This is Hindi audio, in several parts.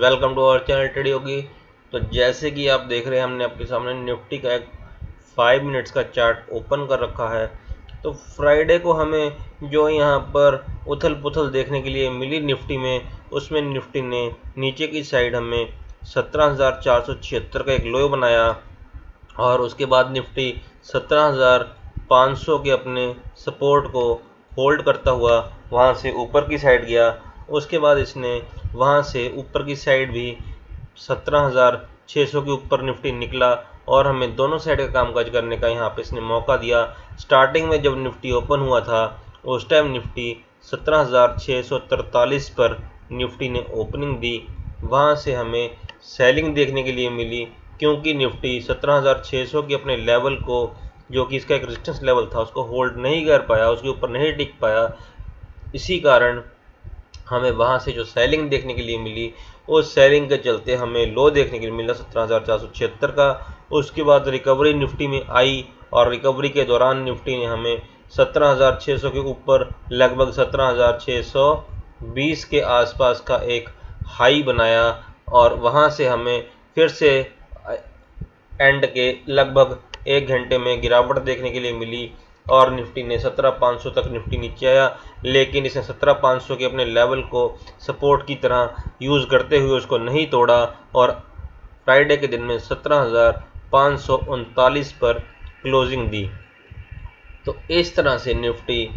Welcome to our channel trade Yogi. तो जैसे कि आप देख रहे हैं, हमने आपके सामने निफ्टी का एक 5 मिनट्स का चार्ट ओपन कर रखा है। तो फ्राइडे को हमें जो यहाँ पर उथल पुथल देखने के लिए मिली निफ्टी में, उसमें निफ्टी ने नीचे की साइड हमें 17,476 का एक लो बनाया और उसके बाद निफ्टी 17,500 के अपने सपोर्ट को होल्ड करता हुआ वहाँ से ऊपर की साइड गया। उसके बाद इसने वहाँ से ऊपर की साइड भी 17,600 के ऊपर निफ्टी निकला और हमें दोनों साइड का कामकाज करने का यहाँ पे इसने मौका दिया। स्टार्टिंग में जब निफ्टी ओपन हुआ था उस टाइम निफ्टी 17,643 पर निफ्टी ने ओपनिंग दी। वहाँ से हमें सेलिंग देखने के लिए मिली क्योंकि निफ्टी 17,600 के अपने लेवल को, जो कि इसका एक रेजिस्टेंस लेवल था, उसको होल्ड नहीं कर पाया, उसके ऊपर नहीं टिक पाया। इसी कारण हमें वहाँ से जो सेलिंग देखने के लिए मिली, उस सेलिंग के चलते हमें लो देखने के लिए मिला 17,476 का। उसके बाद रिकवरी निफ्टी में आई और रिकवरी के दौरान निफ्टी ने हमें 17,600 के ऊपर लगभग 17,620 के आसपास का एक हाई बनाया और वहाँ से हमें फिर से एंड के लगभग 1 घंटे में गिरावट देखने के लिए मिली और निफ्टी ने 17,500 तक निफ्टी नीचे आया, लेकिन इसने 17,500 के अपने लेवल को सपोर्ट की तरह यूज़ करते हुए उसको नहीं तोड़ा और फ्राइडे के दिन में 17,539 पर क्लोजिंग दी। तो इस तरह से निफ्टी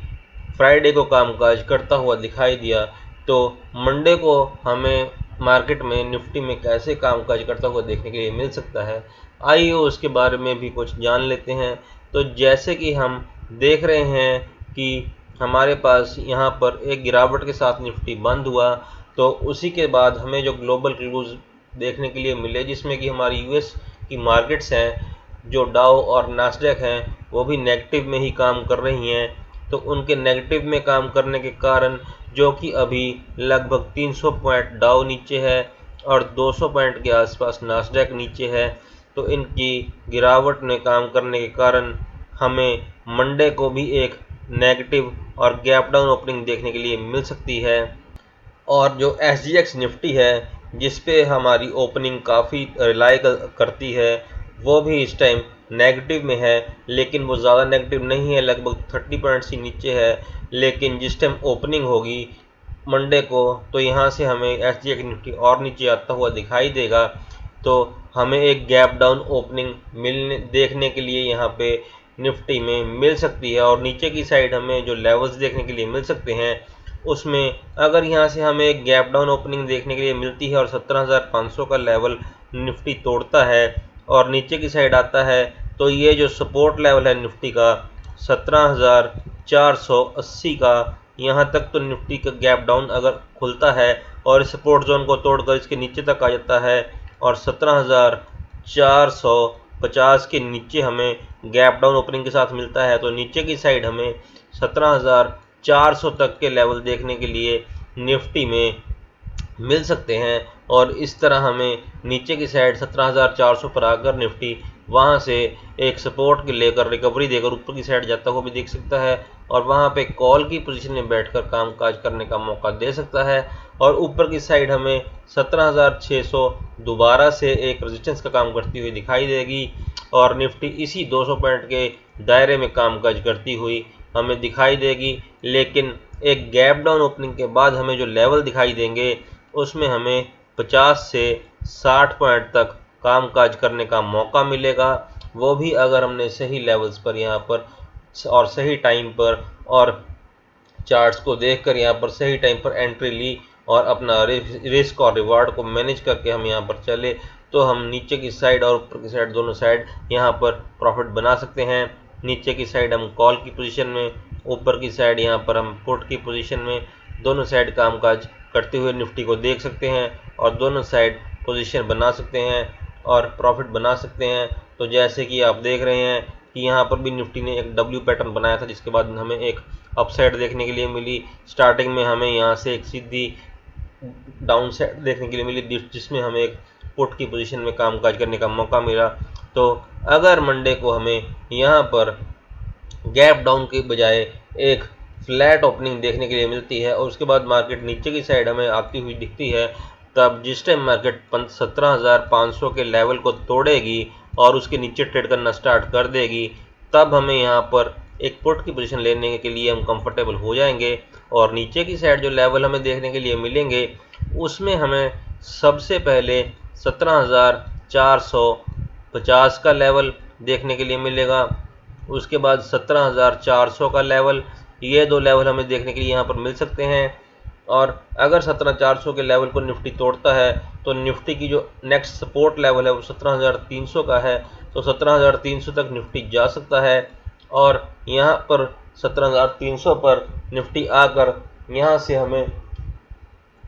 फ्राइडे को कामकाज करता हुआ दिखाई दिया। तो मंडे को हमें मार्केट में निफ्टी में कैसे कामकाज करता हुआ देखने के लिए मिल सकता है, आइए उसके बारे में भी कुछ जान लेते हैं। तो जैसे कि हम देख रहे हैं कि हमारे पास यहाँ पर एक गिरावट के साथ निफ्टी बंद हुआ, तो उसी के बाद हमें जो ग्लोबल क्लूज देखने के लिए मिले, जिसमें कि हमारी यूएस की मार्केट्स हैं, जो डाउ और नास्डैक हैं, वो भी नेगेटिव में ही काम कर रही हैं। तो उनके नेगेटिव में काम करने के कारण, जो कि अभी लगभग 300 पॉइंट डाउ नीचे है और 200 पॉइंट के आसपास नास्डैक नीचे है, तो इनकी गिरावट में काम करने के कारण हमें मंडे को भी एक नेगेटिव और गैप डाउन ओपनिंग देखने के लिए मिल सकती है। और जो SGX निफ्टी है, जिस पे हमारी ओपनिंग काफ़ी रिलाई करती है, वो भी इस टाइम नेगेटिव में है, लेकिन वो ज़्यादा नेगेटिव नहीं है, लगभग 30 पॉइंट्स ही नीचे है। लेकिन जिस टाइम ओपनिंग होगी मंडे को, तो यहाँ से हमें SGX निफ्टी और नीचे आता हुआ दिखाई देगा। तो हमें एक गैप डाउन ओपनिंग देखने के लिए यहाँ पे निफ्टी में मिल सकती है और नीचे की साइड हमें जो लेवल्स देखने के लिए मिल सकते हैं, उसमें अगर यहाँ से हमें एक गैप डाउन ओपनिंग देखने के लिए मिलती है और 17,500 का लेवल निफ्टी तोड़ता है और नीचे की साइड आता है, तो ये जो सपोर्ट लेवल है निफ्टी का 17,480 का, यहाँ तक तो निफ्टी का गैप डाउन अगर खुलता है और इस सपोर्ट जोन को तोड़कर इसके नीचे तक आ जाता है और 17,450 के नीचे हमें गैप डाउन ओपनिंग के साथ मिलता है, तो नीचे की साइड हमें 17,400 तक के लेवल देखने के लिए निफ्टी में मिल सकते हैं। और इस तरह हमें नीचे की साइड 17,400 पर आकर निफ्टी वहां से एक सपोर्ट के लेकर रिकवरी देकर ऊपर की साइड जाता हुआ भी देख सकता है और वहां पे कॉल की पोजीशन में बैठकर कामकाज करने का मौका दे सकता है। और ऊपर की साइड हमें 17,600 दोबारा से एक रेजिस्टेंस का काम करती हुई दिखाई देगी और निफ्टी इसी 200 पॉइंट के दायरे में कामकाज करती हुई हमें दिखाई देगी। लेकिन एक गैप डाउन ओपनिंग के बाद हमें जो लेवल दिखाई देंगे, उसमें हमें 50 से 60 पॉइंट तक कामकाज करने का मौका मिलेगा, वो भी अगर हमने सही लेवल्स पर यहाँ पर और सही टाइम पर और चार्ट्स को देखकर यहाँ पर सही टाइम पर एंट्री ली और अपना रिस्क और रिवार्ड को मैनेज करके हम यहाँ पर चले, तो हम नीचे की साइड और ऊपर की साइड दोनों साइड यहाँ पर प्रॉफिट बना सकते हैं। नीचे की साइड हम कॉल की पोजीशन में, ऊपर की साइड यहाँ पर हम पुट की पोजीशन में, दोनों साइड कामकाज करते हुए निफ्टी को देख सकते हैं और दोनों साइड पोजीशन बना सकते हैं और प्रॉफिट बना सकते हैं। तो जैसे कि आप देख रहे हैं कि यहाँ पर भी निफ्टी ने एक W पैटर्न बनाया था, जिसके बाद हमें एक अपसाइड देखने के लिए मिली। स्टार्टिंग में हमें यहाँ से एक सीधी डाउन साइड देखने के लिए मिली, जिसमें हमें एक पुट की पोजीशन में कामकाज करने का मौका मिला। तो अगर मंडे को हमें यहाँ पर गैप डाउन के बजाय एक फ्लैट ओपनिंग देखने के लिए मिलती है और उसके बाद मार्केट नीचे की साइड हमें आती हुई दिखती है, तब जिस टाइम मार्केट 17,500 के लेवल को तोड़ेगी और उसके नीचे ट्रेड करना स्टार्ट कर देगी, तब हमें यहाँ पर एक पुट की पोजीशन लेने के लिए हम कंफर्टेबल हो जाएंगे। और नीचे की साइड जो लेवल हमें देखने के लिए मिलेंगे उसमें हमें सबसे पहले 17,450 का लेवल देखने के लिए मिलेगा, उसके बाद 17,400 का लेवल, ये दो लेवल हमें देखने के लिए यहाँ पर मिल सकते हैं। और अगर 17,400 के लेवल को निफ्टी तोड़ता है तो निफ्टी की जो नेक्स्ट सपोर्ट लेवल है वो 17,300 का है, तो 17,300 तक निफ्टी जा सकता है। और यहाँ पर 17,300 पर निफ्टी आकर यहाँ से हमें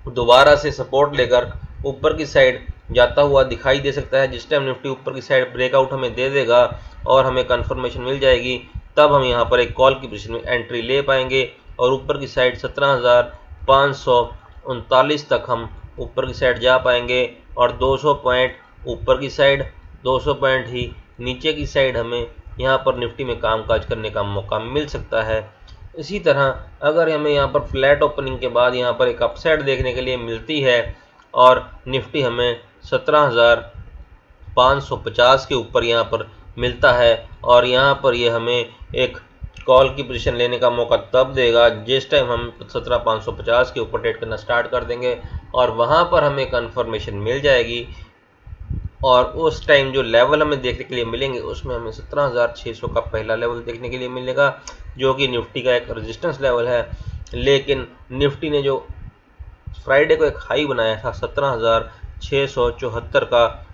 दोबारा से सपोर्ट लेकर ऊपर की साइड जाता हुआ दिखाई दे सकता है। जिस टाइम निफ्टी ऊपर की साइड ब्रेकआउट हमें दे देगा और हमें कंफर्मेशन मिल जाएगी, तब हम यहाँ पर एक कॉल की पोजीशन में एंट्री ले पाएंगे और ऊपर की साइड 17,539 तक हम ऊपर की साइड जा पाएंगे। और 200 पॉइंट ऊपर की साइड, 200 पॉइंट ही नीचे की साइड हमें यहाँ पर निफ्टी में कामकाज करने का मौका मिल सकता है। इसी तरह अगर हमें यहाँ पर फ्लैट ओपनिंग के बाद यहाँ पर एक अपसाइड देखने के लिए मिलती है और निफ्टी हमें 17,550 के ऊपर यहाँ पर मिलता है और यहाँ पर ये हमें एक कॉल की पोजीशन लेने का मौका तब देगा जिस टाइम हम 17,550 के ऊपर ट्रेड करना स्टार्ट कर देंगे और वहाँ पर हमें कंफर्मेशन मिल जाएगी। और उस टाइम जो लेवल हमें देखने के लिए मिलेंगे उसमें हमें 17,600 का पहला लेवल देखने के लिए मिलेगा, जो कि निफ्टी का एक रेजिस्टेंस लेवल है। लेकिन निफ्टी ने जो फ्राइडे को एक हाई बनाया था 17,674 का,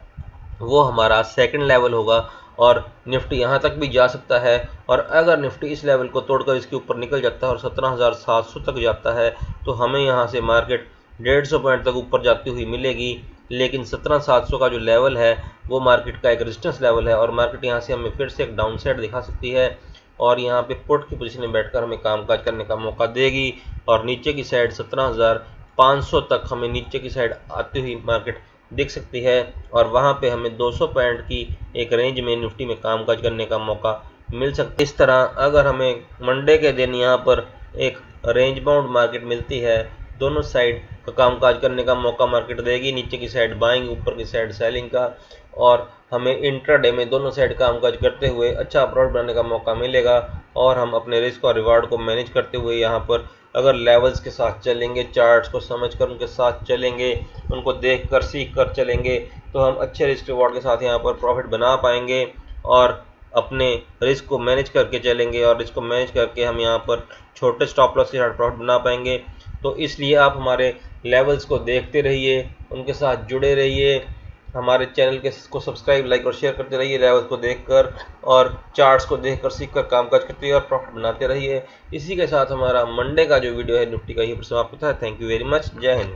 वो हमारा सेकंड लेवल होगा और निफ्टी यहाँ तक भी जा सकता है। और अगर निफ्टी इस लेवल को तोड़कर इसके ऊपर निकल जाता है और 17,700 तक जाता है तो हमें यहाँ से मार्केट 150 पॉइंट तक ऊपर जाती हुई मिलेगी। लेकिन 17,700 का जो लेवल है वो मार्केट का एक रेजिस्टेंस लेवल है और मार्केट यहाँ से हमें फिर से एक डाउन साइड दिखा सकती है और यहाँ पे पुट की पोजीशन में बैठकर हमें कामकाज करने का मौका देगी। और नीचे की साइड 17,500 तक हमें नीचे की साइड आती हुई मार्केट दिख सकती है और वहाँ पे हमें 200 पॉइंट की एक रेंज में निफ्टी में कामकाज करने का मौका मिल सकता है। इस तरह अगर हमें मंडे के दिन यहाँ पर एक रेंज बाउंड मार्केट मिलती है, दोनों साइड का कामकाज करने का मौका मार्केट देगी, नीचे की साइड बाइंग, ऊपर की साइड सेलिंग का, और हमें इंट्राडे में दोनों साइड कामकाज करते हुए अच्छा प्रॉफिट बनाने का मौका मिलेगा। और हम अपने रिस्क और रिवार्ड को मैनेज करते हुए यहाँ पर अगर लेवल्स के साथ चलेंगे, चार्ट्स को समझकर उनके साथ चलेंगे, उनको देखकर सीख कर चलेंगे, तो हम अच्छे रिस्क रिवार्ड के साथ यहाँ पर प्रॉफिट बना पाएंगे और अपने रिस्क को मैनेज करके चलेंगे और रिस्क को मैनेज करके हम यहाँ पर छोटे स्टॉप लॉस के साथ प्रॉफिट बना पाएंगे। तो इसलिए आप हमारे लेवल्स को देखते रहिए, उनके साथ जुड़े रहिए, हमारे चैनल को सब्सक्राइब, लाइक और शेयर करते रहिए लेवल्स को देखकर और चार्ट्स को देखकर सीखकर कामकाज करते रहिए और प्रॉफिट बनाते रहिए। इसी के साथ हमारा मंडे का जो वीडियो है निफ्टी का, ये समाप्त होता है। Thank you very much. जय हिंद।